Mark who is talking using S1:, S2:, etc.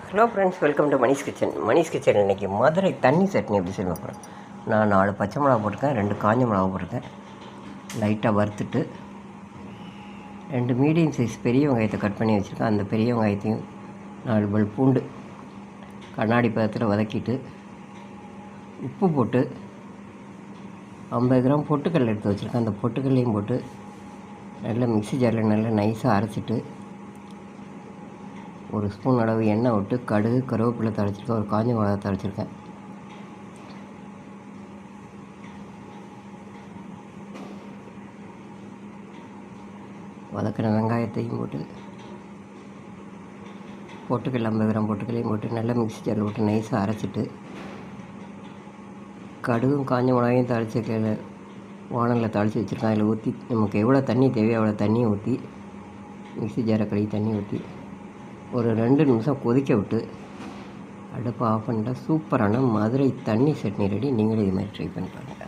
S1: Hello friends, welcome to Manish kitchen. Manish kitchen இன்றைக்கி மதுரை தண்ணி சட்னி எப்படி செய்ய போகிறேன். நான் 4 பச்சை மிளகா போட்டிருக்கேன், 2 காஞ்ச மிளகா போட்டிருக்கேன். லைட்டாக வறுத்துட்டு 2 மீடியம் சைஸ் பெரிய வெங்காயத்தை கட் பண்ணி வச்சுருக்கேன். அந்த பெரிய வெங்காயத்தையும் 4 பல் பூண்டு கண்ணாடி பதத்தில் வதக்கிட்டு உப்பு போட்டு 50 கிராம் பொட்டுக்கடலை எடுத்து வச்சுருக்கேன். அந்த பொட்டுக்கல்லையும் போட்டு நல்லா மிக்ஸி ஜாரில் நல்லா நைஸாக அரைச்சிட்டு 1 ஸ்பூன் அளவு எண்ணெய் விட்டு கடுகு கருவேப்பிலை தழைச்சிருக்கேன். ஒரு காஞ்ச மிளகா தழைச்சிருக்கேன். வதக்கின வெங்காயத்தையும் போட்டு பொட்டுக்கல் 50 கிராம் பொட்டுக்கல்லையும் போட்டு நல்லா மிக்ஸி ஜாரில் போட்டு நைஸாக அரைச்சிட்டு கடுகும் காஞ்ச மிளகாயும் தாளித்து வானலில் தாளித்து வச்சுருக்கேன். அதில் ஊற்றி நமக்கு எவ்வளோ தண்ணி தேவையோ அவ்வளோ தண்ணியை ஊற்றி மிக்ஸி ஜாரை கழுவி தண்ணி ஊற்றி ஒரு 2 நிமிஷம் கொதிக்க விட்டு அடுப்பை ஆஃப் பண்ணிட்டா சூப்பரான மதுரை தண்ணி சட்னி ரெடி. நீங்களும் இது மாதிரி ட்ரை பண்ணி பாருங்கள்.